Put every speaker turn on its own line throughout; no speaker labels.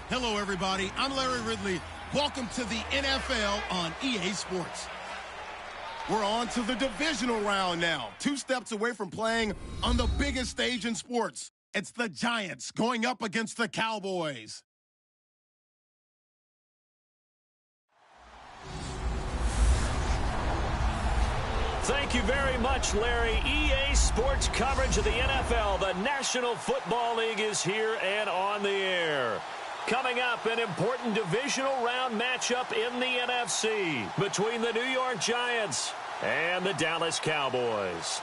Hello, everybody. I'm Larry Ridley. Welcome to the NFL on EA Sports. We're on to the divisional round now. 2 steps away from playing on the biggest stage in sports. It's the Giants going up against the Cowboys.
Thank you very much, Larry. EA Sports coverage of the NFL. The National Football League is here and on the air. Coming up, an important divisional round matchup in the NFC between the New York Giants and the Dallas Cowboys.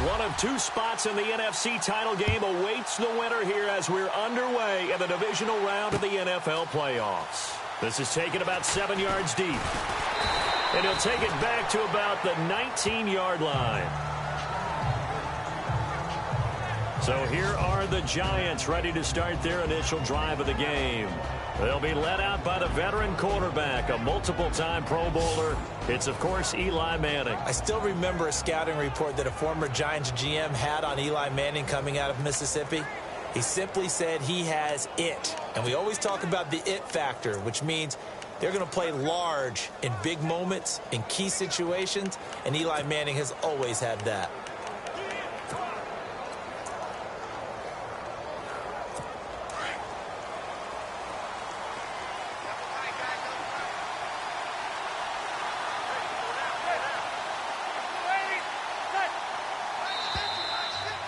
One of 2 spots in the NFC title game awaits the winner here as we're underway in the divisional round of the NFL playoffs. This is taken about 7 yards deep. And he'll take it back to about the 19-yard line. So here are the Giants ready to start their initial drive of the game. They'll be led out by the veteran quarterback, a multiple-time Pro Bowler. It's, of course, Eli Manning.
I still remember a scouting report that a former Giants GM had on Eli Manning coming out of Mississippi. He simply said he has it. And we always talk about the it factor, which means they're going to play large in big moments, in key situations, and Eli Manning has always had that.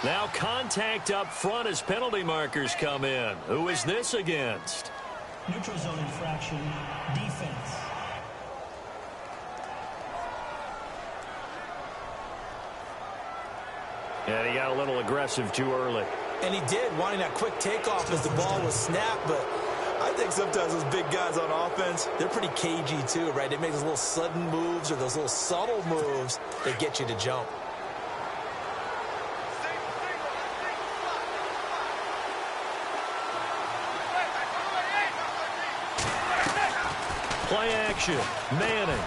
Now contact up front as penalty markers come in. Who is this against?
Neutral zone infraction, defense.
And he got a little aggressive too early.
And he did, wanting that quick takeoff as the ball was snapped, but I think sometimes those big guys on offense, they're pretty cagey too, right? They make those little sudden moves or those little subtle moves that get you to jump.
Play action. Manning.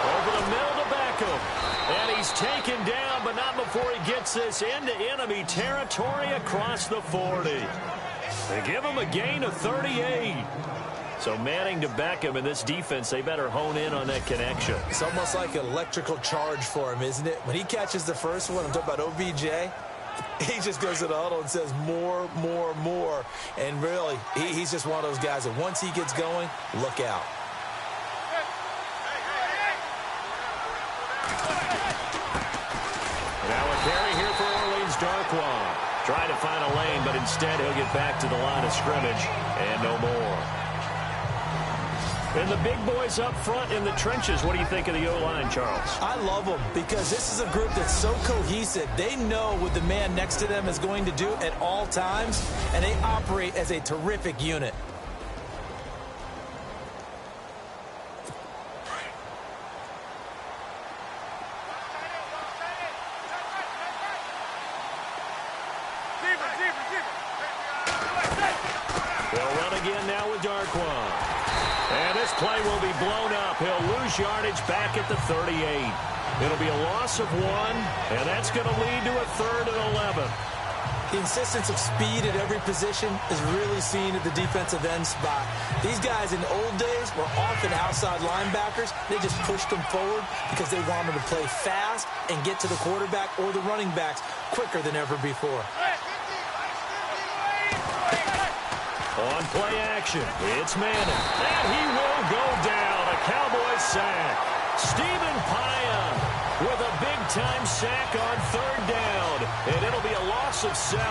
Over the middle to Beckham. And he's taken down, but not before he gets this into enemy territory across the 40. They give him a gain of 38. So Manning to Beckham, in this defense, they better hone in on that connection.
It's almost like an electrical charge for him, isn't it? When he catches the first one, I'm talking about OBJ, he just goes to the huddle and says more, more, more. And really, he's just one of those guys that once he gets going, look out.
Now a carry here for Orleans Darkwan. Trying to find a lane, but instead he'll get back to the line of scrimmage and no more. And the big boys up front in the trenches, what do you think of the O-line, Charles?
I love them because this is a group that's so cohesive. They know what the man next to them is going to do at all times, and they operate as a terrific unit.
They'll run again now with Darkwan. And this play will be blown up. He'll lose yardage back at the 38. It'll be a loss of 1, and that's going to lead to a 3rd and 11.
The insistence of speed at every position is really seen at the defensive end spot. These guys in the old days were often outside linebackers. They just pushed them forward because they wanted to play fast and get to the quarterback or the running backs quicker than ever before.
On play action, it's Manning. And he will go down. A Cowboys sack. Stephen Payan with a big-time sack on 3rd down. And it'll be a loss of 7.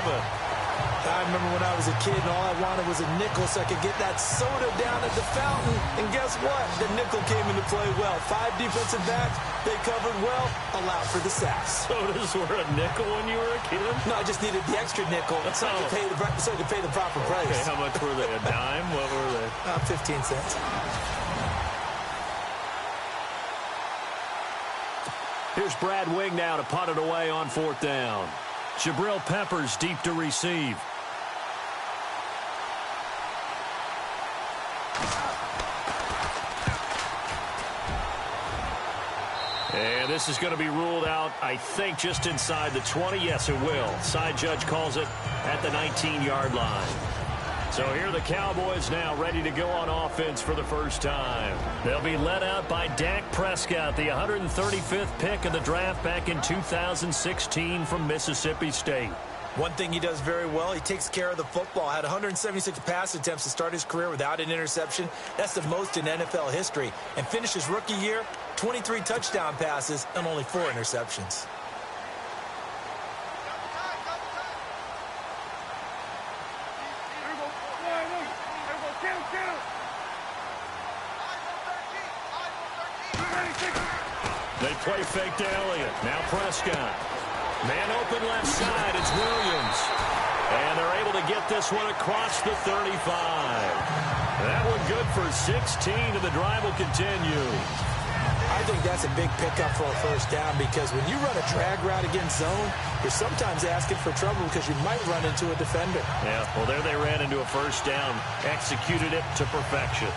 I remember when I was a kid and all I wanted was a nickel so I could get that soda down at the fountain. And guess what? The nickel came into play well. 5 defensive backs, they covered well, allowed for the sacks.
Sodas were a nickel when you were a kid?
No, I just needed the extra nickel so I could pay the proper price.
Okay, how much were they? A dime? What were they?
15 cents.
Here's Brad Wing now to punt it away on 4th down. Jabril Peppers deep to receive. And this is going to be ruled out, I think, just inside the 20. Yes, it will. Side judge calls it at the 19-yard line. So here are the Cowboys now ready to go on offense for the first time. They'll be led out by Dak Prescott, the 135th pick of the draft back in 2016 from Mississippi State.
One thing he does very well, he takes care of the football. Had 176 pass attempts to start his career without an interception. That's the most in NFL history. And finished his rookie year, 23 touchdown passes and only 4 interceptions.
They play fake to Elliott. Now Prescott. Man open left side. It's Williams. And they're able to get this one across the 35. That one good for 16, and the drive will continue.
I think that's a big pickup for a first down because when you run a drag route against zone, you're sometimes asking for trouble because you might run into a defender.
Yeah, well, there they ran into a first down. Executed it to perfection.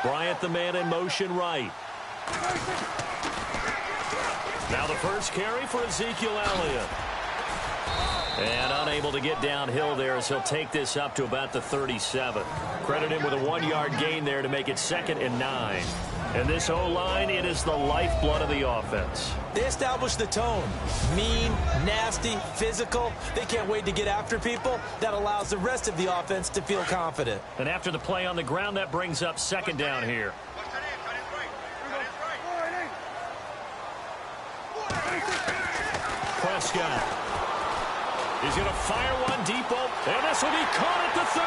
Bryant, the man in motion right. Now the first carry for Ezekiel Elliott. And unable to get downhill there as he'll take this up to about the 37. Credit him with a 1-yard gain there to make it 2nd and 9. And this O-line, it is the lifeblood of the offense.
They establish the tone. Mean, nasty, physical. They can't wait to get after people. That allows the rest of the offense to feel confident.
And after the play on the ground, that brings up 2nd down here. Prescott. He's going to fire one deep open. And this will be caught at the 30.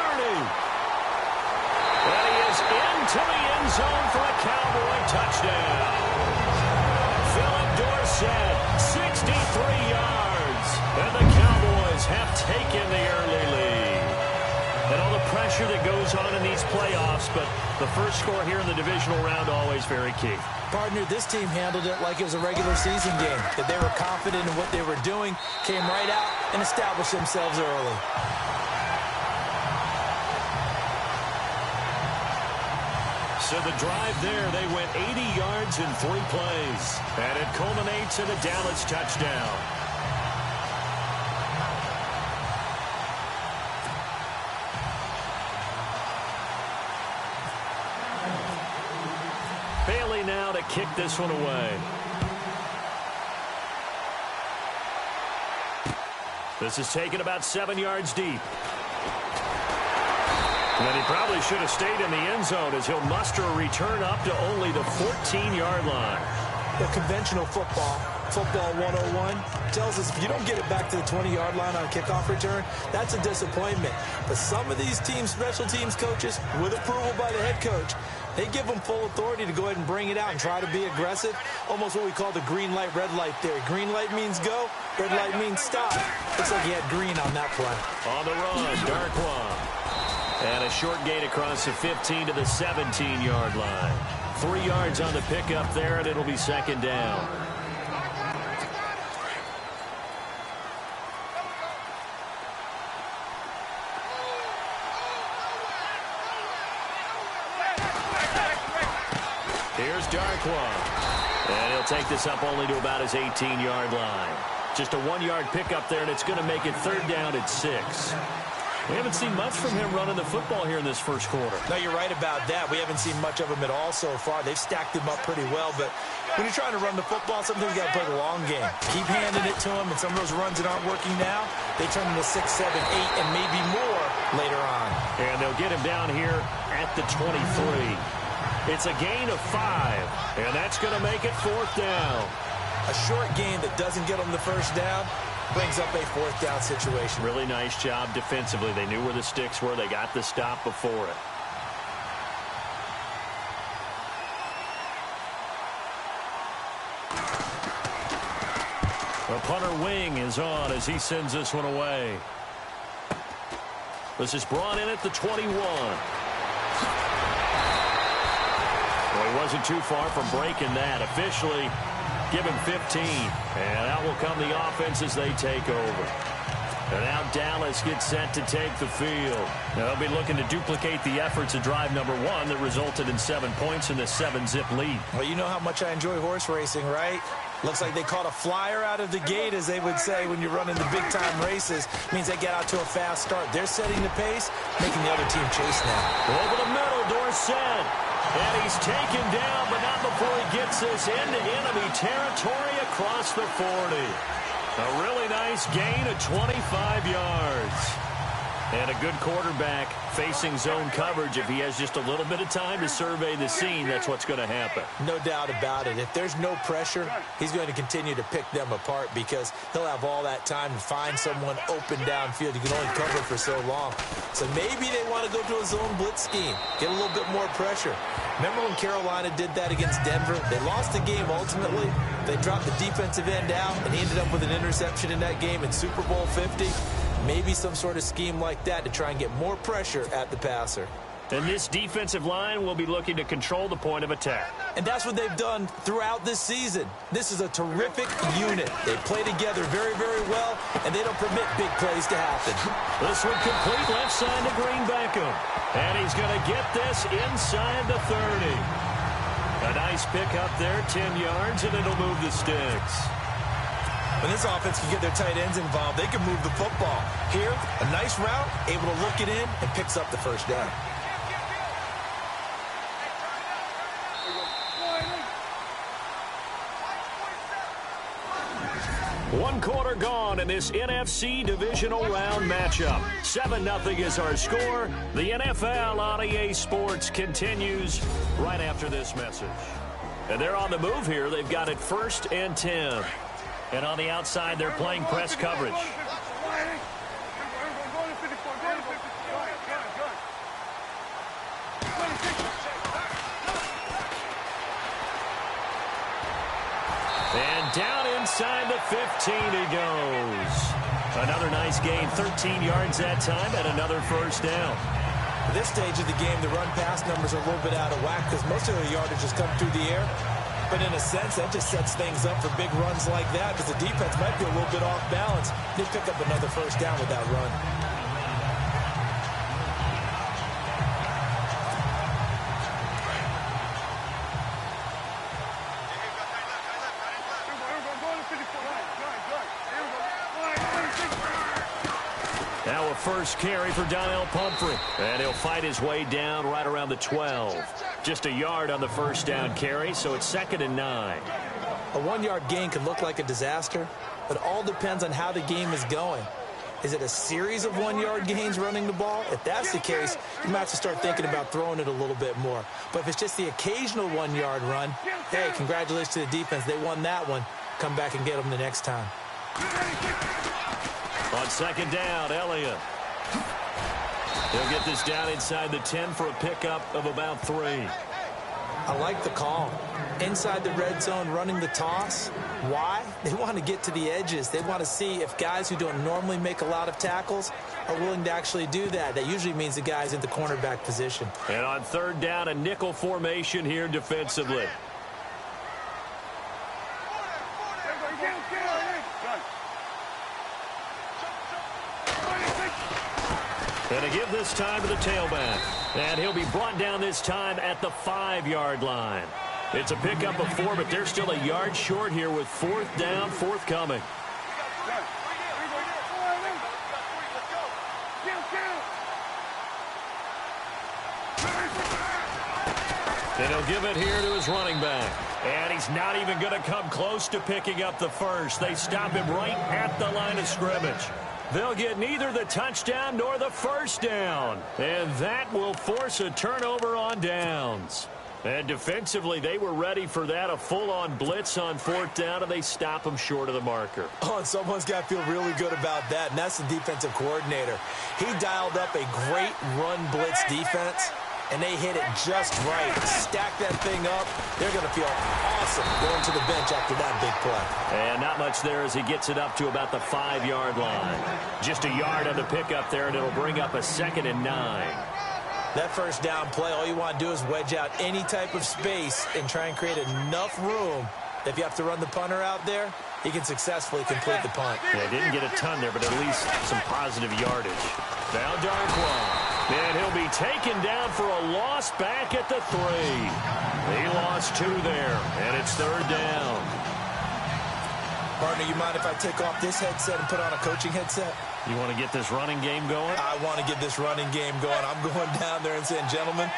And he is into the end zone for a Cowboy touchdown. Philip Dorsett, 63 yards. And the Cowboys have taken the early lead. And all the pressure that goes on in these playoffs, but the first score here in the divisional round always very key.
Partner, this team handled it like it was a regular season game. That they were confident in what they were doing, came right out and established themselves early.
So the drive there, they went 80 yards in 3 plays. And it culminates in a Dallas touchdown. Bailey now to kick this one away. This is taken about 7 yards deep. And he probably should have stayed in the end zone as he'll muster a return up to only the 14-yard line.
The conventional football 101, tells us if you don't get it back to the 20-yard line on a kickoff return, that's a disappointment. But some of these teams, special teams coaches, with approval by the head coach, they give them full authority to go ahead and bring it out and try to be aggressive. Almost what we call the green light, red light theory. Green light means go, red light means stop. Looks like he had green on that play.
On the run, Darkwa. And a short gain across the 15 to the 17-yard line. 3 yards on the pickup there, and it'll be 2nd down. Here's Darkwa. And he'll take this up only to about his 18-yard line. Just a 1-yard pickup there, and it's going to make it 3rd down at 6. We haven't seen much from him running the football here in this first quarter.
No, you're right about that. We haven't seen much of him at all so far. They've stacked him up pretty well, but when you're trying to run the football, sometimes you got to play the long game. Keep handing it to him, and some of those runs that aren't working now, they turn into 6, 7, 8, and maybe more later on.
And they'll get him down here at the 23. It's a gain of 5, and that's going to make it 4th down.
A short gain that doesn't get them the first down brings up a 4th down situation.
Really nice job defensively. They knew where the sticks were. They got the stop before it. The punter wing is on as he sends this one away. This is brought in at the 21. Well, he wasn't too far from breaking that. Officially, give him 15. And out will come the offense as they take over. And now Dallas gets set to take the field. Now they'll be looking to duplicate the efforts of drive number 1 that resulted in 7 points in the 7-zip lead.
Well, you know how much I enjoy horse racing, right? Looks like they caught a flyer out of the gate, as they would say when you're running the big-time races. Means they get out to a fast start. They're setting the pace, making the other team chase now.
Over the middle, Dorsett. And he's taken down, but not before he gets this into enemy territory across the 40. A really nice gain of 25 yards. And a good quarterback facing zone coverage. If he has just a little bit of time to survey the scene, that's what's going to happen.
No doubt about it. If there's no pressure, he's going to continue to pick them apart because he'll have all that time to find someone open downfield. You can only cover for so long. So maybe they want to go to a zone blitz scheme, get a little bit more pressure. Remember when Carolina did that against Denver? They lost the game ultimately. They dropped the defensive end out, and he ended up with an interception in that game in Super Bowl 50. Maybe some sort of scheme like that to try and get more pressure at the passer.
And this defensive line will be looking to control the point of attack.
And that's what they've done throughout this season. This is a terrific unit. They play together very, very well, and they don't permit big plays to happen.
This one complete left side to Green Beckham. And he's going to get this inside the 30. A nice pick up there, 10 yards, and it'll move the sticks.
When this offense can get their tight ends involved, they can move the football. Here, a nice route, able to look it in, and picks up the first down.
One quarter gone in this NFC divisional round matchup. 7-0 is our score. The NFL on EA Sports continues right after this message. And they're on the move here. They've got it 1st and 10. And on the outside, they're playing press coverage. And down inside the 15 he goes. Another nice gain, 13 yards that time, and another first down.
At this stage of the game, the run-pass numbers are a little bit out of whack because most of their yardage has come through the air. But in a sense, that just sets things up for big runs like that because the defense might be a little bit off balance. They pick up another first down with that run.
Now a first carry for Donnell Pumphrey. And he'll fight his way down right around the 12. Just a yard on the first down carry, so it's 2nd and 9.
A 1-yard gain can look like a disaster, but it all depends on how the game is going. Is it a series of 1-yard gains running the ball? If that's the case, you might have to start thinking about throwing it a little bit more. But if it's just the occasional 1-yard run, hey, congratulations to the defense. They won that one. Come back and get them the next time.
On 2nd down, Elliott. He'll get this down inside the 10 for a pickup of about 3.
I like the call. Inside the red zone, running the toss. Why? They want to get to the edges. They want to see if guys who don't normally make a lot of tackles are willing to actually do that. That usually means the guy's in the cornerback position.
And on 3rd down, a nickel formation here defensively. And to give this time to the tailback. And he'll be brought down this time at the 5-yard line. It's a pickup of 4, but they're still a yard short here with 4th down forthcoming. And he'll give it here to his running back. And he's not even going to come close to picking up the first. They stop him right at the line of scrimmage. They'll get neither the touchdown nor the first down. And that will force a turnover on downs. And defensively, they were ready for that, a full-on blitz on fourth down, and they stop them short of the marker.
Oh, and someone's got to feel really good about that, and that's the defensive coordinator. He dialed up a great run blitz defense, and they hit it just right. Stack that thing up. They're going to feel awesome going to the bench after that big play.
And not much there as he gets it up to about the 5-yard line. Just a yard on the pickup there, and it'll bring up a 2nd and 9.
That first down play, all you want to do is wedge out any type of space and try and create enough room. If you have to run the punter out there, he can successfully complete the punt.
Yeah, didn't get a ton there, but at least some positive yardage. Now Darkwa. And he'll be taken down for a loss back at the 3. He lost 2 there, and it's 3rd down.
Partner, you mind if I take off this headset and put on a coaching headset?
You want to get this running game going?
I want to get this running game going. I'm going down there and saying, gentlemen,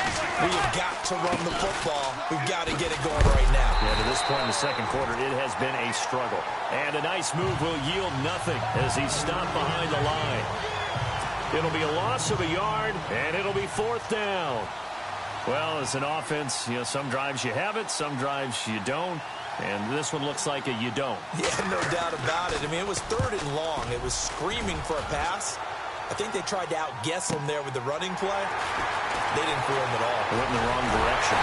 we have got to run the football. We've got to get it going right now.
Yeah, to this point in the second quarter, it has been a struggle. And a nice move will yield nothing as he's stopped behind the line. It'll be a loss of a yard, and it'll be 4th down. Well, as an offense, some drives you have it, some drives you don't. And this one looks like a you don't.
Yeah, no doubt about it. I mean, it was 3rd and long. It was screaming for a pass. I think they tried to outguess him there with the running play. They didn't fool him at all.
They went in the wrong direction.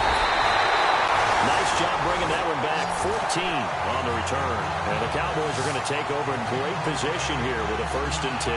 Nice job bringing that one back. 14 on the return. And the Cowboys are going to take over in great position here with a 1st and 10.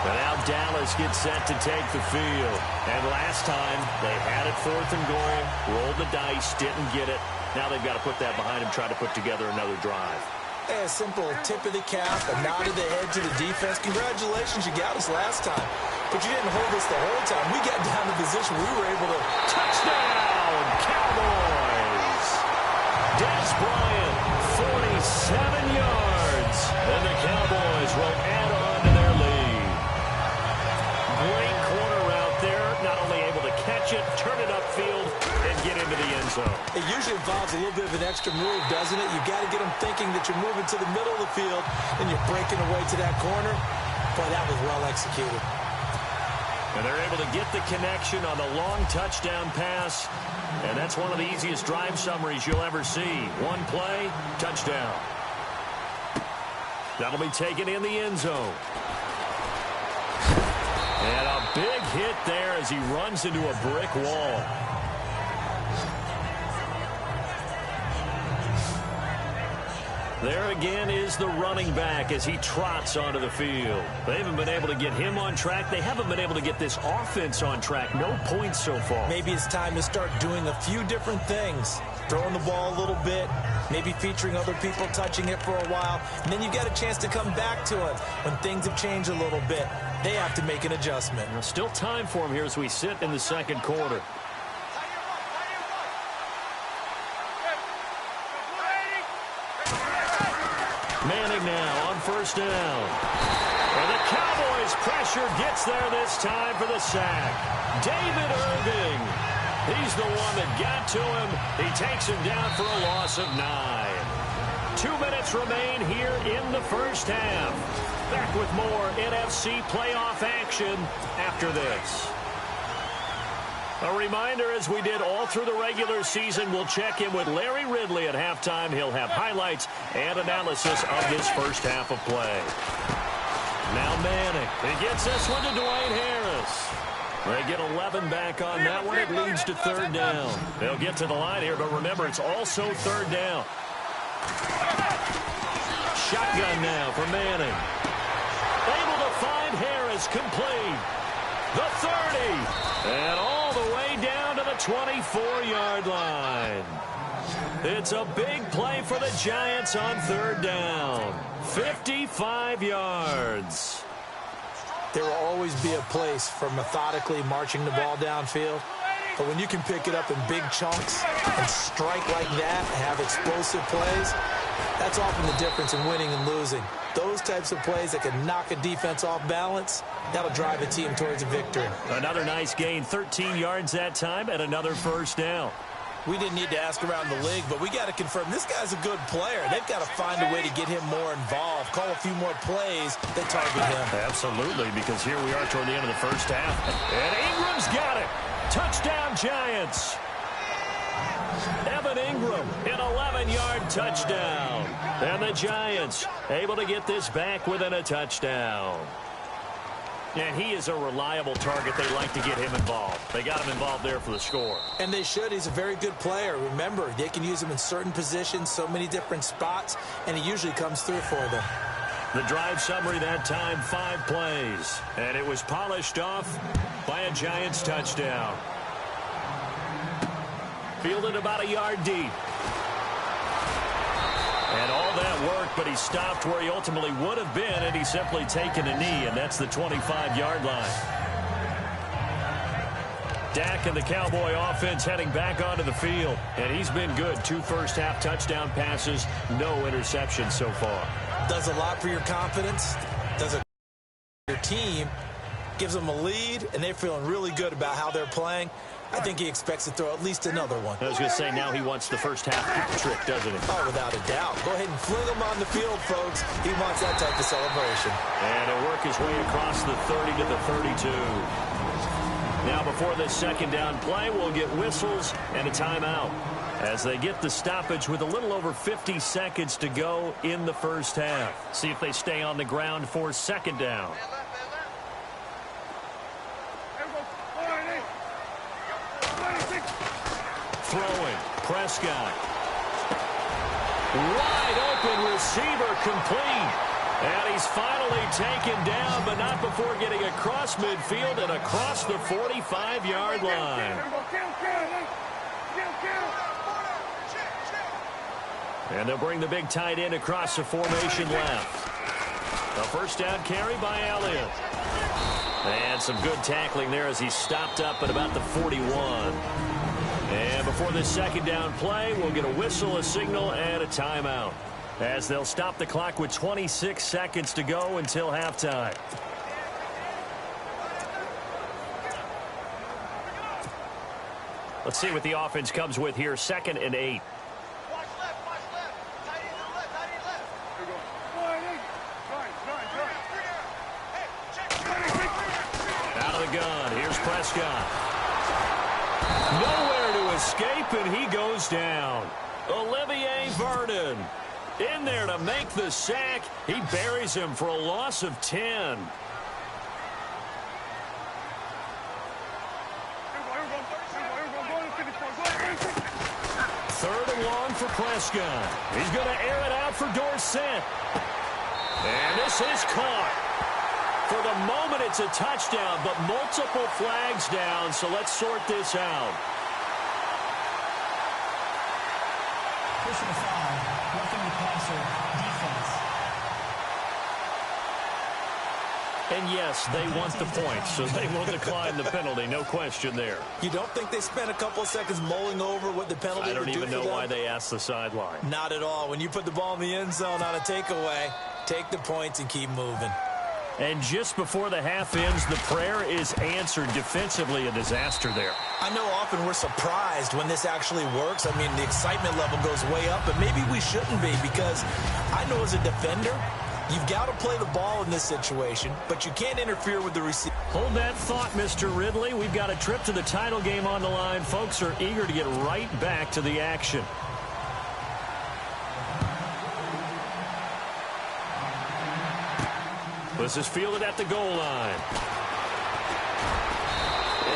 And now Dallas gets set to take the field. And last time, they had it 4th and goal, rolled the dice, didn't get it. Now they've got to put that behind them, try to put together another drive.
Hey, a simple tip of the cap, a nod of the head to the defense. Congratulations, you got us last time. But you didn't hold us the whole time. We got down to position we were able to...
Touchdown, Cowboys! Des Bryant, 47 yards. And the Cowboys will add on to their lead. Great corner route there. Not only able to catch it, turn it upfield, and get into the end zone.
It usually involves a little bit of an extra move, doesn't it? You've got to get them thinking that you're moving to the middle of the field and you're breaking away to that corner. Boy, that was well executed.
And they're able to get the connection on the long touchdown pass. And that's one of the easiest drive summaries you'll ever see. One play, touchdown. That'll be taken in the end zone. And a big hit there as he runs into a brick wall. There again is the running back as he trots onto the field. They haven't been able to get him on track. They haven't been able to get this offense on track. No points so far.
Maybe it's time to start doing a few different things. Throwing the ball a little bit, maybe featuring other people touching it for a while, and then you get a chance to come back to it when things have changed a little bit. They have to make an adjustment.
There's still time for him here as we sit in the second quarter. Manning now on 1st down. And the Cowboys pressure gets there this time for the sack. David Irving. He's the one that got to him. He takes him down for a loss of 9. 2 minutes remain here in the first half. Back with more NFC playoff action after this. A reminder, as we did all through the regular season, we'll check in with Larry Ridley at halftime. He'll have highlights and analysis of this first half of play. Now Manning. He gets this one to Dwayne Harris. They get 11 back on that one. It leads to 3rd down. They'll get to the line here, but remember, it's also 3rd down. Shotgun now for Manning. Able to find Harris complete. The 30. And all the way down to the 24-yard line. It's a big play for the Giants on 3rd down. 55 yards.
There will always be a place for methodically marching the ball downfield. But when you can pick it up in big chunks and strike like that and have explosive plays, that's often the difference in winning and losing. Those types of plays that can knock a defense off balance, that'll drive a team towards a victory.
Another nice gain, 13 yards that time, and another 1st down.
We didn't need to ask around the league, but we got to confirm this guy's a good player. They've got to find a way to get him more involved, call a few more plays that target him.
Absolutely, because here we are toward the end of the first half. And Ingram's got it. Touchdown, Giants. Evan Ingram, an 11-yard touchdown. And the Giants able to get this back within a touchdown. And he is a reliable target. They like to get him involved. They got him involved there for the score.
And they should. He's a very good player. Remember, they can use him in certain positions, so many different spots, and he usually comes through for them.
The drive summary that time, 5 plays. And it was polished off by a Giants touchdown. Fielded about a yard deep. And all that worked, but he stopped where he ultimately would have been, and he's simply taken a knee, and that's the 25-yard line. Dak and the Cowboy offense heading back onto the field, and he's been good. 2 first-half touchdown passes, no interceptions so far.
Does a lot for your confidence, does a your team, gives them a lead, and they're feeling really good about how they're playing. I think he expects to throw at least another one.
I was going to say, now he wants the first half trick, doesn't he?
Oh, without a doubt. Go ahead and fling him on the field, folks. He wants that type of celebration.
And he'll work his way across the 30 to the 32. Now, before this second down play, we'll get whistles and a timeout as they get the stoppage with a little over 50 seconds to go in the first half. See if they stay on the ground for second down. Throwing, Prescott. Wide open receiver complete. And he's finally taken down, but not before getting across midfield and across the 45-yard line. And they'll bring the big tight end across the formation left. A first down carry by Elliott. And some good tackling there as he stopped up at about the 41. And before this second down play, we'll get a whistle, a signal, and a timeout, as they'll stop the clock with 26 seconds to go until halftime. Let's see what the offense comes with here. 2nd and 8. Out of the gun. Here's Prescott. Nowhere to escape, and he goes down. Olivier Vernon in there to make the sack. He buries him for a loss of 10. Third and long for Prescott. He's going to air it out for Dorsett. And this is caught. For the moment, it's a touchdown, but multiple flags down, so let's sort this out.
Personal foul, roughing the passer, defense.
And yes, they want the points, so they will decline the penalty, no question there.
You don't think they spent a couple of seconds mulling over what the penalty would do for them?
I don't even know why they asked the sideline.
Not at all. When you put the ball in the end zone on a takeaway, take the points and keep moving.
And just before the half ends, the prayer is answered. Defensively, a disaster there.
I know often we're surprised when this actually works. I mean, the excitement level goes way up, but maybe we shouldn't be, because I know as a defender, you've got to play the ball in this situation, but you can't interfere with the receiver.
Hold that thought, Mr. Ridley. We've got a trip to the title game on the line. Folks are eager to get right back to the action. This is fielded at the goal line.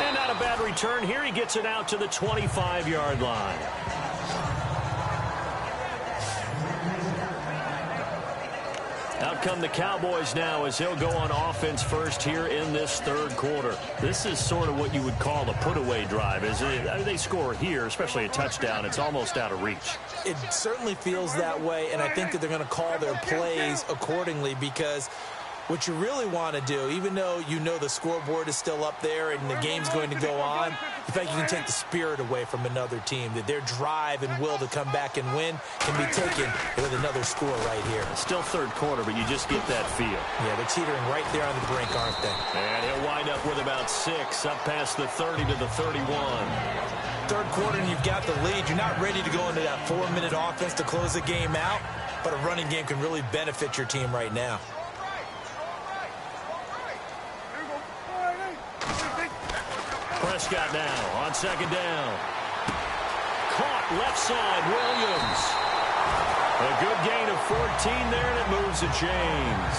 And not a bad return here. He gets it out to the 25-yard line. Out come the Cowboys now as they'll go on offense first here in this third quarter. This is sort of what you would call a put-away drive, isn't it? I mean, they score here, especially a touchdown. It's almost out of reach.
It certainly feels that way, and I think that they're going to call their plays accordingly, because what you really want to do, even though you know the scoreboard is still up there and the game's going to go on, in fact, you can take the spirit away from another team, that their drive and will to come back and win can be taken with another score right here.
Still third quarter, but you just get that feel.
Yeah, they're teetering right there on the brink, aren't they?
And he'll wind up with about 6, up past the 30 to the 31.
third quarter and you've got the lead, you're not ready to go into that 4-minute offense to close the game out, but a running game can really benefit your team right now.
Prescott now on second down. Caught left side, Williams. A good gain of 14 there, and it moves the chains.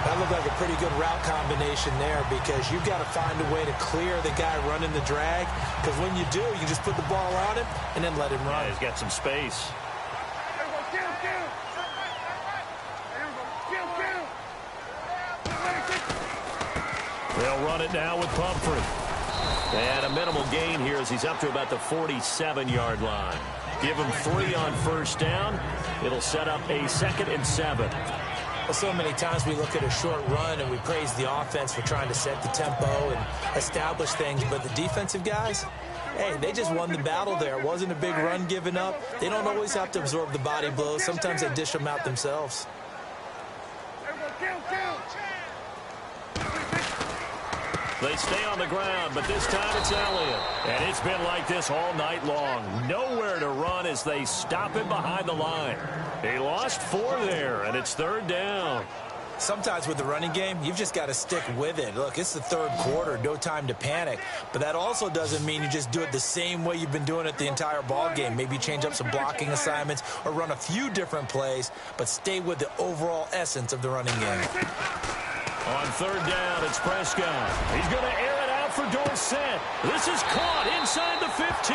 That looked like a pretty good route combination there because you've got to find a way to clear the guy running the drag, because when you do, you can just put the ball on him and then let him run.
Yeah, he's got some space. They'll run it now with Pumphrey. And a minimal gain here as he's up to about the 47-yard line. Give him 3 on first down. It'll set up a 2nd and 7.
Well, so many times we look at a short run and we praise the offense for trying to set the tempo and establish things, but the defensive guys, hey, they just won the battle there. It wasn't a big run given up. They don't always have to absorb the body blows. Sometimes they dish them out themselves.
They stay on the ground, but this time it's Elliott. And it's been like this all night long. Nowhere to run as they stop him behind the line. He lost 4 there, and it's 3rd down.
Sometimes with the running game, you've just got to stick with it. Look, it's the 3rd quarter, no time to panic. But that also doesn't mean you just do it the same way you've been doing it the entire ball game. Maybe change up some blocking assignments or run a few different plays, but stay with the overall essence of the running game.
On 3rd down, it's Prescott. He's going to air it out for Dorsett. This is caught inside the 15.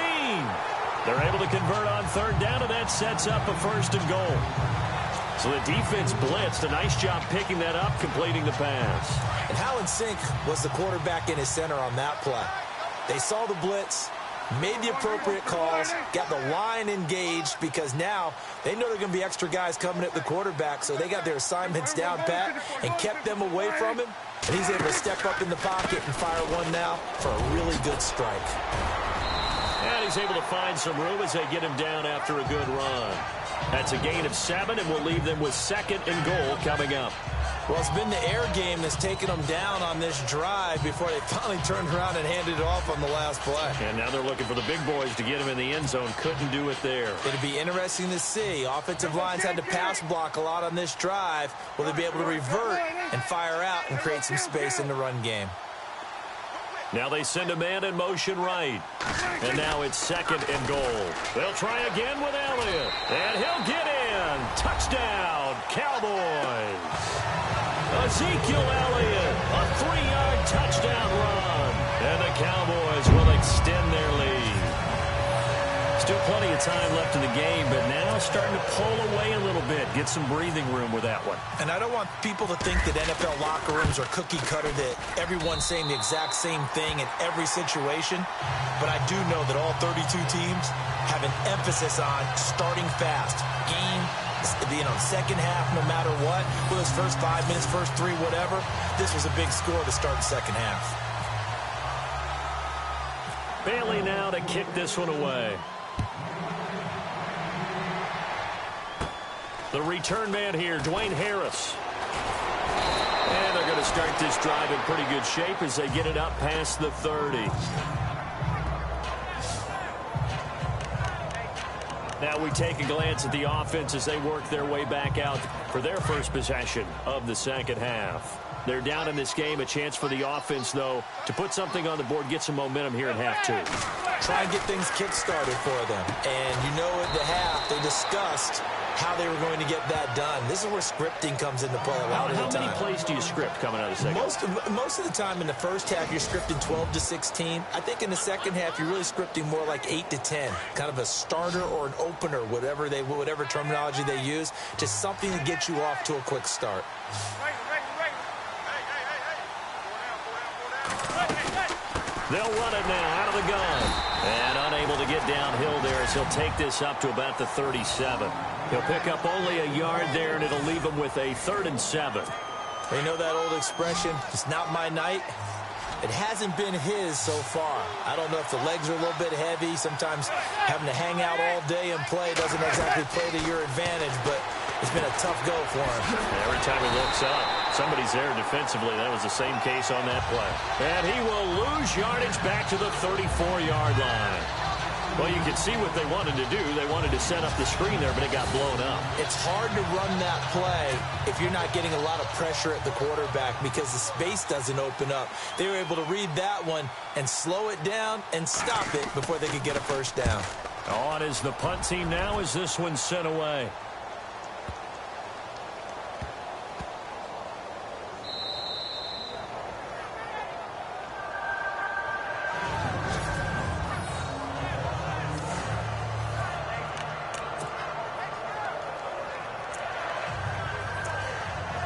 They're able to convert on 3rd down, and that sets up a 1st and goal. So the defense blitzed. A nice job picking that up, completing the pass.
And how in sync was the quarterback in his center on that play? They saw the blitz, made the appropriate calls, got the line engaged, because now they know there are going to be extra guys coming at the quarterback, so they got their assignments down pat and kept them away from him, and he's able to step up in the pocket and fire one now for a really good strike.
And he's able to find some room as they get him down after a good run. That's a gain of 7, and we'll leave them with 2nd and goal coming up.
Well, it's been the air game that's taken them down on this drive before they finally turned around and handed it off on the last play.
And now they're looking for the big boys to get him in the end zone. Couldn't do it there.
It'll be interesting to see. Offensive lines had to pass block a lot on this drive. Will they be able to revert and fire out and create some space in the run game?
Now they send a man in motion right. And now it's 2nd and goal. They'll try again with Elliott. And he'll get in. Touchdown, Cowboys. Ezekiel Elliott, a 3-yard touchdown run. And the Cowboys will extend their lead. Still plenty of time left in the game, but now starting to pull away a little bit. Get some breathing room with that one.
And I don't want people to think that NFL locker rooms are cookie cutter, that everyone's saying the exact same thing in every situation. But I do know that all 32 teams have an emphasis on starting fast. Game, second half, no matter what. Whether it's first 5 minutes, first 3, whatever. This was a big score to start the second half.
Bailey now to kick this one away. The return man here, Dwayne Harris. And they're going to start this drive in pretty good shape as they get it up past the 30. Now we take a glance at the offense as they work their way back out for their first possession of the second half. They're down in this game. A chance for the offense, though, to put something on the board, get some momentum here in half 2.
Try and get things kick-started for them. And you know at the half they discussed how they were going to get that done. This is where scripting comes into play a lot of the time.
How many plays do you script coming out of the second half?
Most of the time in the first half, you're scripting 12 to 16. I think in the second half, you're really scripting more like 8 to 10. Kind of a starter or an opener, whatever terminology they use. Just something to get you off to a quick start.
They'll run it now out of the gun. And unable to get downhill there as he'll take this up to about the 37. He'll pick up only a yard there, and it'll leave him with a 3rd and 7.
You know that old expression, it's not my night? It hasn't been his so far. I don't know if the legs are a little bit heavy. Sometimes having to hang out all day and play doesn't exactly play to your advantage, but it's been a tough go for him.
Every time he looks up, somebody's there defensively. That was the same case on that play. And he will lose yardage back to the 34-yard line. Well, you can see what they wanted to do. They wanted to set up the screen there, but it got blown up.
It's hard to run that play if you're not getting a lot of pressure at the quarterback because the space doesn't open up. They were able to read that one and slow it down and stop it before they could get a first down.
On is the punt team now as this one's sent away.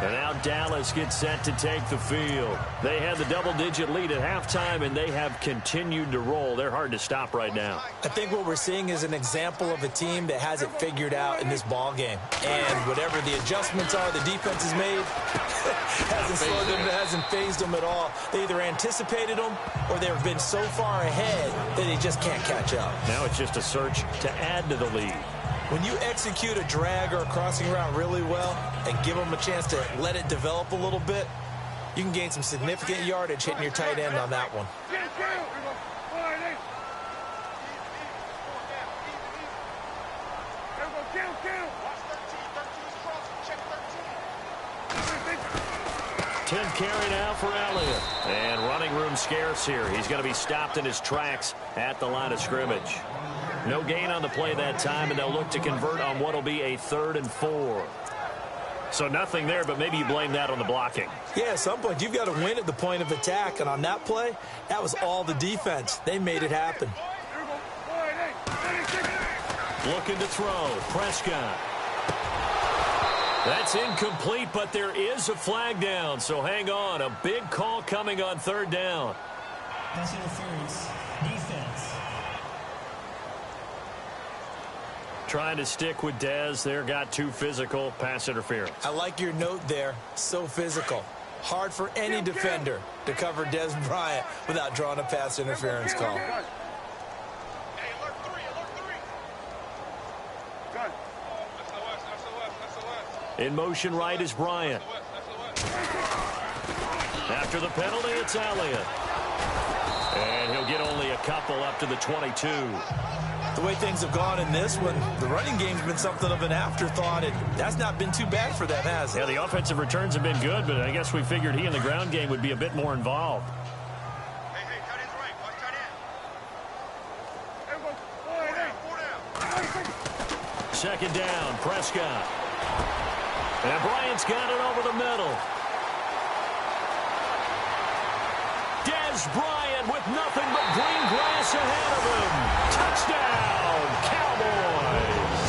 And now Dallas gets set to take the field. They had the double-digit lead at halftime, and they have continued to roll. They're hard to stop right now.
I think what we're seeing is an example of a team that has it figured out in this ball game. And whatever the adjustments are the defense has made hasn't slowed them, hasn't phased them at all. They either anticipated them or they've been so far ahead that they just can't catch up.
Now it's just a search to add to the lead.
When you execute a drag or a crossing route really well and give them a chance to let it develop a little bit, you can gain some significant yardage hitting your tight end on that one. Tenth carry now for Elliott. And running room scarce here. He's going to be stopped in his tracks at the line of scrimmage. No gain on the play that time, and they'll look to convert on what will be a 3rd and 4. So nothing there, but maybe you blame that on the blocking. Yeah, at some point, you've got to win at the point of attack. And on that play, that was all the defense. They made it happen. Looking to throw. Prescott. That's incomplete, but there is a flag down. So hang on. A big call coming on 3rd down.
Pass interference. Defense.
Trying to stick with Dez there, got too physical, pass interference. I like your note there, so physical. Hard for any defender to cover Dez Bryant without drawing a pass interference call. In motion right is Bryant. After the penalty, it's Elliott. And he'll get only a couple up to the 22. The way things have gone in this one, the running game's been something of an afterthought, and that's not been too bad for them, has it? Yeah, the offensive returns have been good, but I guess we figured he in the ground game would be a bit more involved.
Hey, tight end's right. Watch tight end.
2nd down, Prescott. And Bryant's got it over the middle. Dez Bryant with nothing but green grass ahead of him. Touchdown, Cowboys.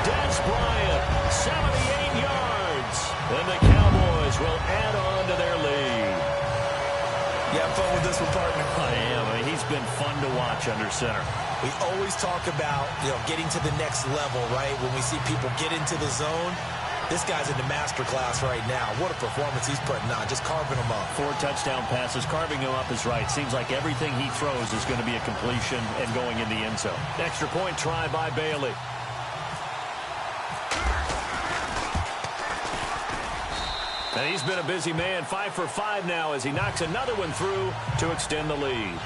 Dez Bryant, 78 yards. And the Cowboys will add on to their lead.
You have fun with this one, partner?
I am. I mean, he's been fun to watch under center.
We always talk about, getting to the next level, right? When we see people get into the zone. This guy's in the master class right now. What a performance he's putting on, just carving them up.
4 touchdown passes, carving him up is right. Seems like everything he throws is going to be a completion and going in the end zone. Extra point try by Bailey. And he's been a busy man, 5 for 5 now as he knocks another one through to extend the lead.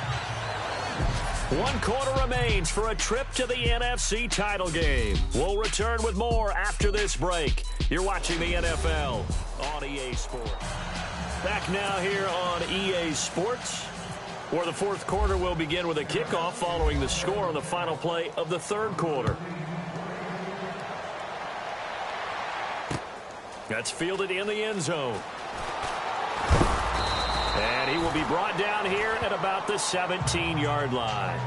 1 quarter remains for a trip to the NFC title game. We'll return with more after this break. You're watching the NFL on EA Sports. Back now here on EA Sports, where the 4th quarter will begin with a kickoff following the score on the final play of the 3rd quarter. That's fielded in the end zone. And he will be brought down here at about the 17-yard line.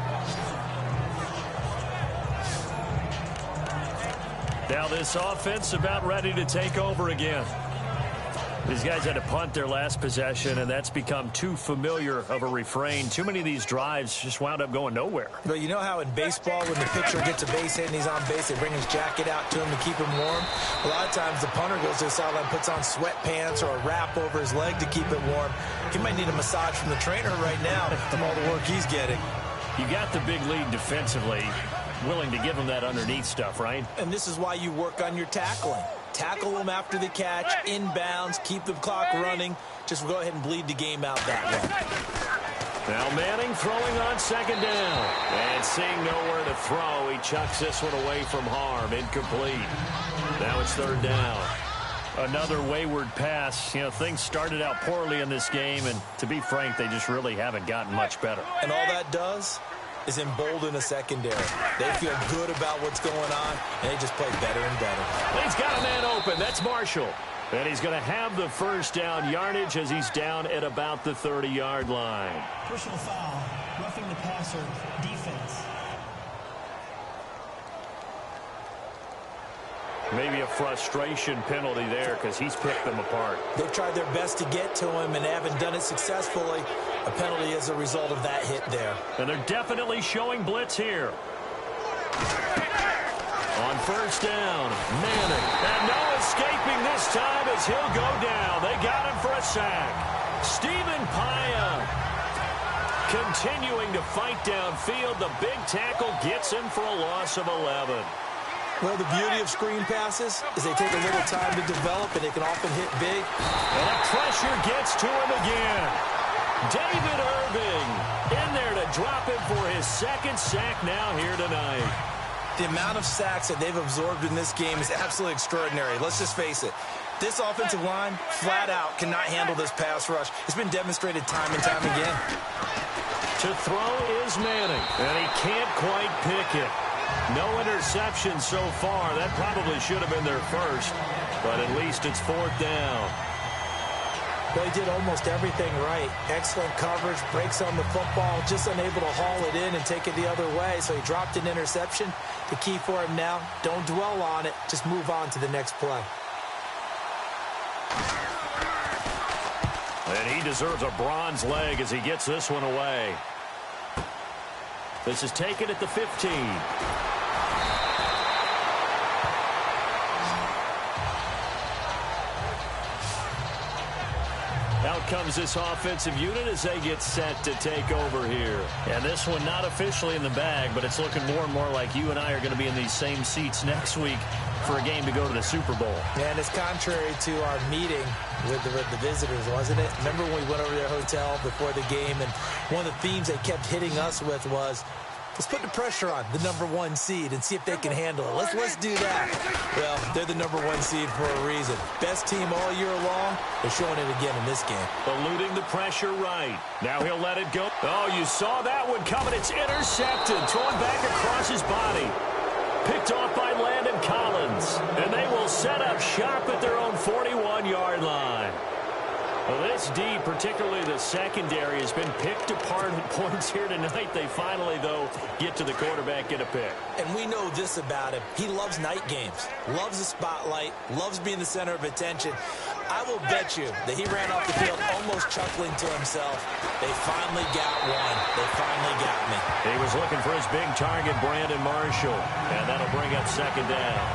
Now this offense about ready to take over again. These guys had to punt their last possession, and that's become too familiar of a refrain. Too many of these drives just wound up going nowhere.
But you know how in baseball, when the pitcher gets a base hit and he's on base, they bring his jacket out to him to keep him warm? A lot of times the punter goes to the sideline, puts on sweatpants or a wrap over his leg to keep it warm. He might need a massage from the trainer right now from all the work he's getting.
You got the big lead defensively, willing to give him that underneath stuff, right?
And this is why you work on your tackling. Tackle them after the catch, inbounds, keep the clock running. Just go ahead and bleed the game out that way.
Now Manning throwing on second down. And seeing nowhere to throw, he chucks this one away from harm. Incomplete. Now it's third down.
Another wayward pass. You know, things started out poorly in this game, and to be frank, they just really haven't gotten much better.
And all that does is embolden a secondary. They feel good about what's going on, and they just play better and better.
He's got a man open. That's Marshall. And he's going to have the first down yardage as he's down at about the 30-yard line.
Personal foul, roughing the passer, defense.
Maybe a frustration penalty there because he's picked them apart.
They've tried their best to get to him and haven't done it successfully. A penalty as a result of that hit there.
And they're definitely showing blitz here. On first down, Manning. And no escaping this time as he'll go down. They got him for a sack. Stephen Paya continuing to fight downfield. The big tackle gets him for a loss of 11.
Well, the beauty of screen passes is they take a little time to develop, and they can often hit big.
And the pressure gets to him again. David Irving in there to drop him for his second sack now here tonight.
The amount of sacks that they've absorbed in this game is absolutely extraordinary. Let's just face it. This offensive line, flat out, cannot handle this pass rush. It's been demonstrated time and time again.
To throw is Manning, and he can't quite pick it. No interception so far. That probably should have been their first, but at least it's fourth down.
Well, he did almost everything right. Excellent coverage, breaks on the football, just unable to haul it in and take it the other way, so he dropped an interception. The key for him now, don't dwell on it, just move on to the next play.
And he deserves a bronze leg as he gets this one away. This is taken at the 15. Out comes this offensive unit as they get set to take over here.
And this one not officially in the bag, but it's looking more and more like you and I are going to be in these same seats next week for a game to go to the Super Bowl.
And it's contrary to our meeting with the visitors, wasn't it? Remember when we went over to their hotel before the game, and one of the themes they kept hitting us with was, let's put the pressure on the #1 seed and see if they can handle it. Let's do that. Well, they're the #1 seed for a reason. Best team all year long. They're showing it again in this game.
Eluding the pressure right. Now he'll let it go. Oh, you saw that one coming. It's intercepted. Thrown back across his body. Picked off by Landon Collins. And they will set up shop at their own 41-yard line. Well, this D, particularly the secondary, has been picked apart at points here tonight. They finally, though, get to the quarterback, get a pick.
And we know this about him. He loves night games, loves the spotlight, loves being the center of attention. I will bet you that he ran off the field almost chuckling to himself. They finally got one. They finally got me.
He was looking for his big target, Brandon Marshall, and that'll bring up second down.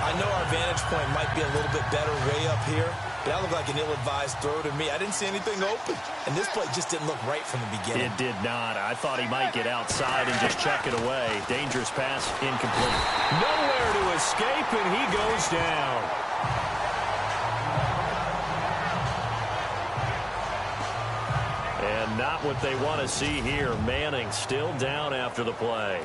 I know our vantage point might be a little bit better way up here, but that looked like an ill-advised throw to me. I didn't see anything open, and this play just didn't look right from the beginning.
It did not. I thought he might get outside and just chuck it away. Dangerous pass, incomplete. Nowhere to escape, and he goes down. And not what they want to see here. Manning still down after the play.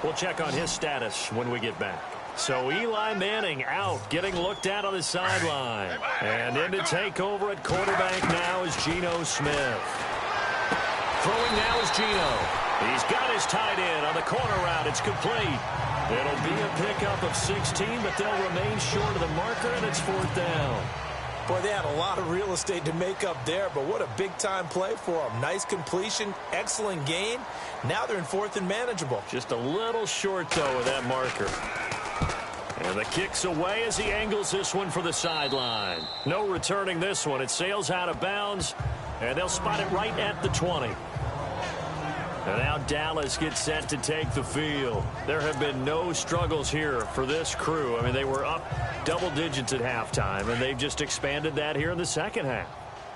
We'll check on his status when we get back. So Eli Manning out, getting looked at on the sideline. And in to take over at quarterback now is Geno Smith. Throwing now is Geno. He's got his tight end on the corner route. It's complete. It'll be a pickup of 16, but they'll remain short of the marker, and it's fourth down.
Boy, they had a lot of real estate to make up there, but what a big-time play for them. Nice completion, excellent gain. Now they're in fourth and manageable.
Just a little short, though, of that marker. And the kick's away as he angles this one for the sideline. No returning this one. It sails out of bounds, and they'll spot it right at the 20. And now Dallas gets set to take the field. There have been no struggles here for this crew. I mean, they were up double digits at halftime, and they've just expanded that here in the second half.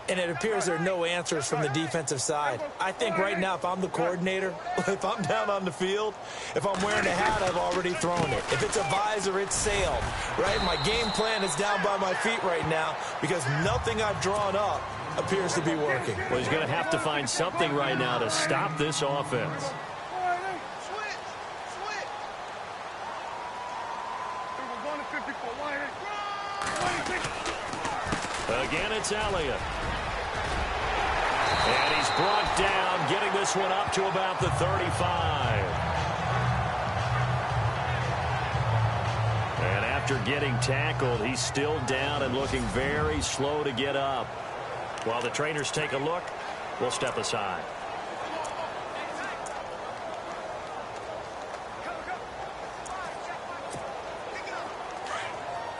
And it appears there are no answers from the defensive side. I think right now, if I'm the coordinator, if I'm down on the field, if I'm wearing a hat, I've already thrown it. If it's a visor, it's sailed, right? My game plan is down by my feet right now because nothing I've drawn up appears to be working.
Well, he's going to have to find something right now to stop this offense. Again, it's Elliott. And he's brought down, getting this one up to about the 35. And after getting tackled, he's still down and looking very slow to get up. While the trainers take a look, we'll step aside.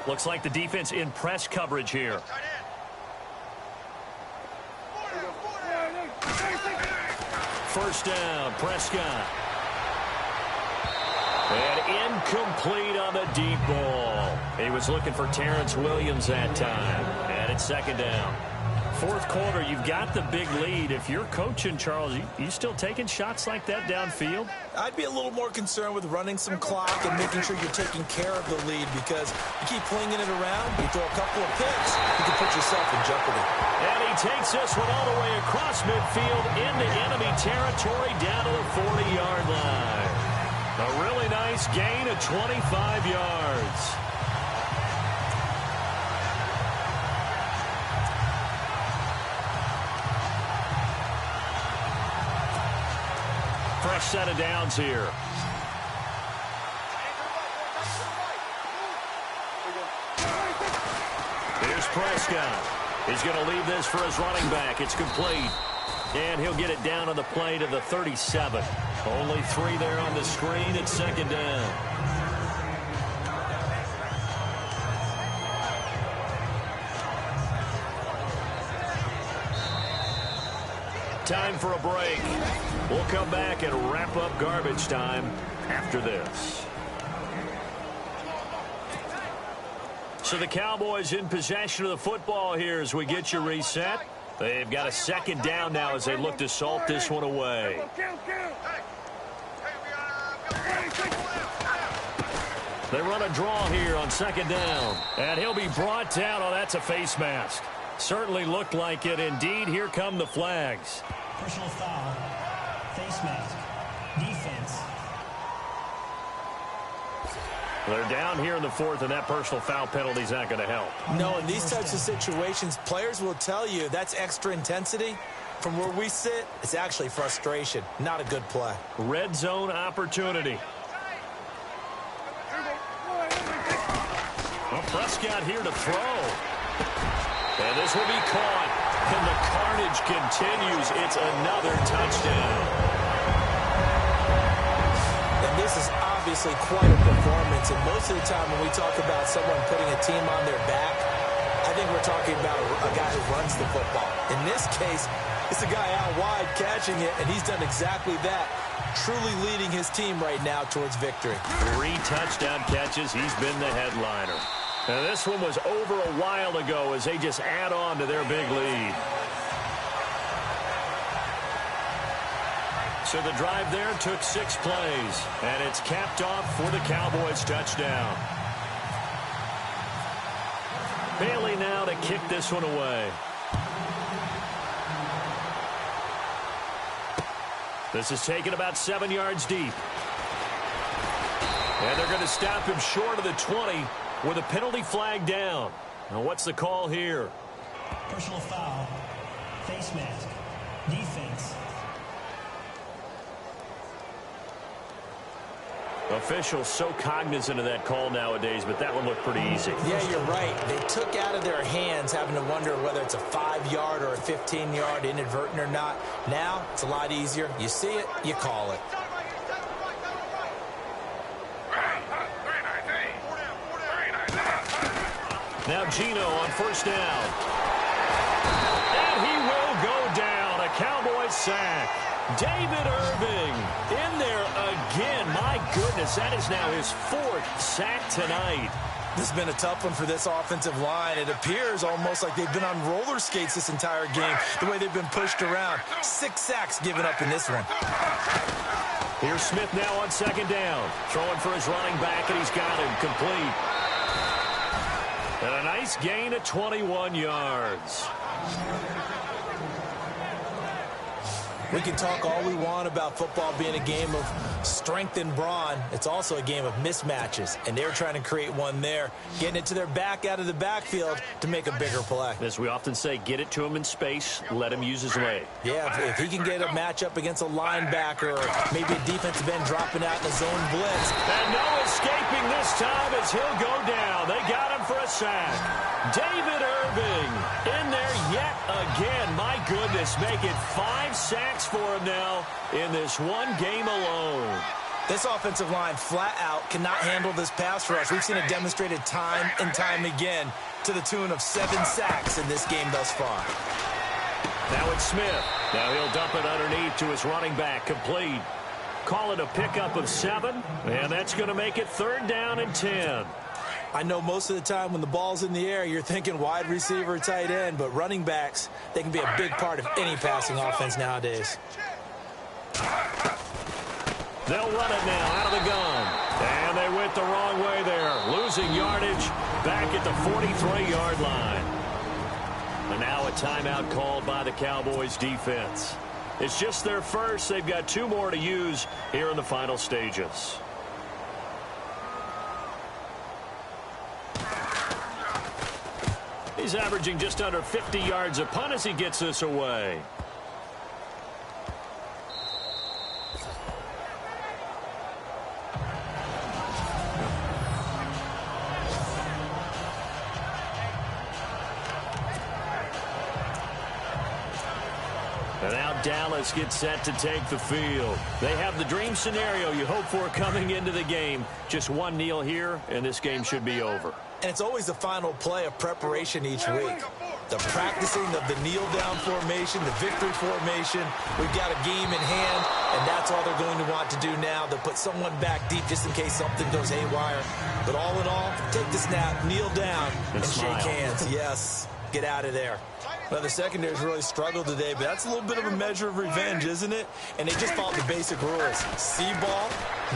Looks like the defense in press coverage here. First down, Prescott. And incomplete on the deep ball. He was looking for Terrence Williams that time. And it's second down. Fourth quarter, you've got the big lead. If you're coaching, Charles, you still taking shots like that downfield?
I'd be a little more concerned with running some clock and making sure you're taking care of the lead, because you keep flinging it around, you throw a couple of picks, you can put yourself in jeopardy.
And he takes this one all the way across midfield into enemy territory down to the 40-yard line. A really nice gain of 25 yards. Fresh set of downs here. Here's Prescott. He's going to leave this for his running back. It's complete. And he'll get it down on the play to the 37. Only 3 there on the screen. It's second down. Time for a break. We'll come back and wrap up garbage time after this. So the Cowboys in possession of the football here as we get you reset. They've got a second down now as they look to salt this one away. They run a draw here on second down. And he'll be brought down. Oh, that's a face mask. Certainly looked like it. Indeed, here come the flags.
Personal foul. Face mask. Defense.
They're down here in the fourth, and that personal foul penalty is not going to help.
No, in these types of situations, players will tell you that's extra intensity. From where we sit, it's actually frustration. Not a good play.
Red zone opportunity. Well, Prescott here to throw. And this will be caught. And the carnage continues. It's another touchdown.
And this is obviously quite a performance. And most of the time when we talk about someone putting a team on their back, I think we're talking about a guy who runs the football. In this case, it's a guy out wide catching it, and he's done exactly that. Truly leading his team right now towards victory.
3 touchdown catches. He's been the headliner. Now, this one was over a while ago as they just add on to their big lead. So the drive there took 6 plays, and it's capped off for the Cowboys touchdown. Bailey now to kick this one away. This is taken about 7 yards deep. And they're going to stop him short of the 20 with a penalty flag down. Now what's the call here?
Personal foul. Face mask. Defense.
Officials so cognizant of that call nowadays, but that one looked pretty easy.
Yeah, you're right. They took out of their hands having to wonder whether it's a 5-yard or a 15-yard inadvertent or not. Now, it's a lot easier. You see it, you call it.
Now Gino on first down. And he will go down. A Cowboys sack. David Irving in there again. My goodness, that is now his 4th sack tonight.
This has been a tough one for this offensive line. It appears almost like they've been on roller skates this entire game, the way they've been pushed around. 6 sacks given up in this one.
Here's Smith now on second down. Throwing for his running back, and he's got him complete. And a nice gain of 21 yards.
We can talk all we want about football being a game of strength and brawn. It's also a game of mismatches, and they're trying to create one there, getting it to their back out of the backfield to make a bigger play.
As we often say, get it to him in space, let him use his leg.
Yeah, if he can get a matchup against a linebacker or maybe a defensive end dropping out in a zone blitz.
And no escaping this time as he'll go down. They got him for a sack. David Irving in there yet again. My goodness, make it 5 sacks for him now in this one game alone.
This offensive line flat out cannot handle this pass rush. We've seen it demonstrated time and time again to the tune of 7 sacks in this game thus far.
Now it's Smith. Now he'll dump it underneath to his running back, complete. Call it a pickup of 7, and that's going to make it 3rd down and 10.
I know most of the time when the ball's in the air, you're thinking wide receiver, tight end, but running backs, they can be a big part of any passing offense nowadays.
They'll run it now out of the gun. And they went the wrong way there, losing yardage back at the 43-yard line. And now a timeout called by the Cowboys defense. It's just their first. They've got 2 more to use here in the final stages. He's averaging just under 50 yards a punt as he gets this away. And now Dallas gets set to take the field. They have the dream scenario you hope for coming into the game. Just one kneel here, and this game should be over.
And it's always the final play of preparation each week. The practicing of the kneel-down formation, the victory formation. We've got a game in hand, and that's all they're going to want to do now. They'll put someone back deep just in case something goes haywire. But all in all, take the snap, kneel down, and shake hands. Yes, get out of there. Well, the secondary's really struggled today, but that's a little bit of a measure of revenge, isn't it? And they just followed the basic rules. See ball,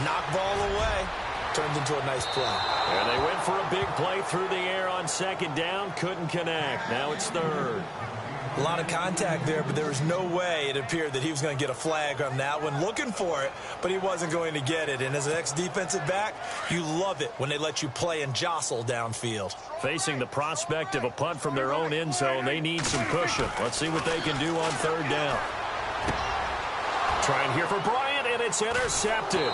knock ball away. Turned into a nice play.
And they went for a big play through the air on 2nd down. Couldn't connect. Now it's 3rd.
A lot of contact there, but there was no way it appeared that he was going to get a flag on that one. Looking for it, but he wasn't going to get it. And as an ex-defensive back, you love it when they let you play and jostle downfield.
Facing the prospect of a punt from their own end zone, they need some pushing. Let's see what they can do on 3rd down. Trying here for Bryant, and it's intercepted.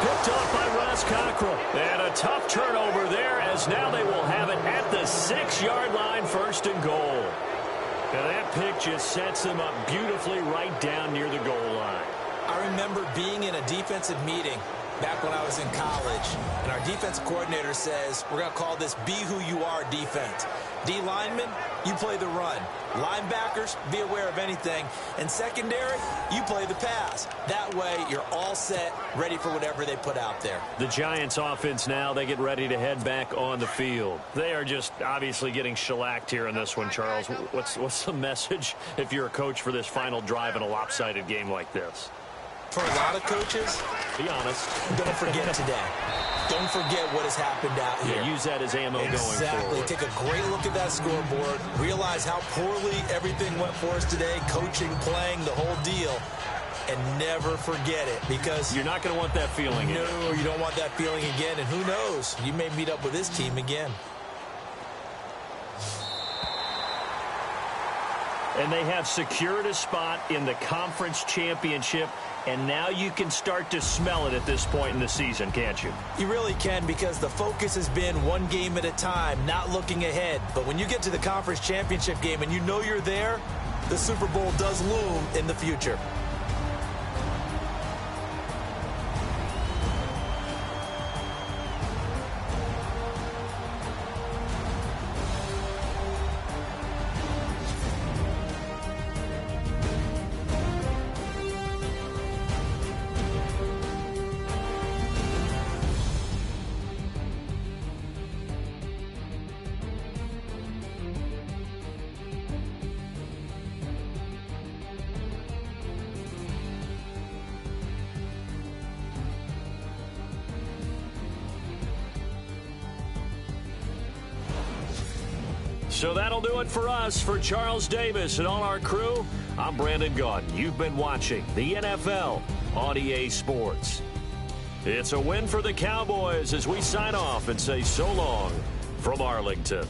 Picked off by Ross Cockrell. And a tough turnover there as now they will have it at the 6-yard line, 1st and goal. And that pick just sets them up beautifully right down near the goal line.
I remember being in a defensive meeting back when I was in college, and our defensive coordinator says, we're going to call this Be Who You Are defense. D linemen, you play the run. Linebackers, be aware of anything. And secondary, you play the pass. That way, you're all set, ready for whatever they put out there.
The Giants offense now, they get ready to head back on the field. They are just obviously getting shellacked here in this one, Charles. What's the message if you're a coach for this final drive in a lopsided game like this?
For a lot of coaches,
be honest,
don't forget today. Don't forget what has happened out here.
Yeah, use that as ammo going forward.
Exactly. Take a great look at that scoreboard. Realize how poorly everything went for us today. Coaching, playing, the whole deal. And never forget it, because
you're not going to want that feeling again.
No, you don't want that feeling again. And who knows? You may meet up with this team again.
And they have secured a spot in the conference championship. And now you can start to smell it at this point in the season, can't you?
You really can, because the focus has been one game at a time, not looking ahead. But when you get to the conference championship game and you know you're there, the Super Bowl does loom in the future.
So that'll do it for us. For Charles Davis and all our crew, I'm Brandon Gaudin. You've been watching the NFL on EA Sports. It's a win for the Cowboys as we sign off and say so long from Arlington.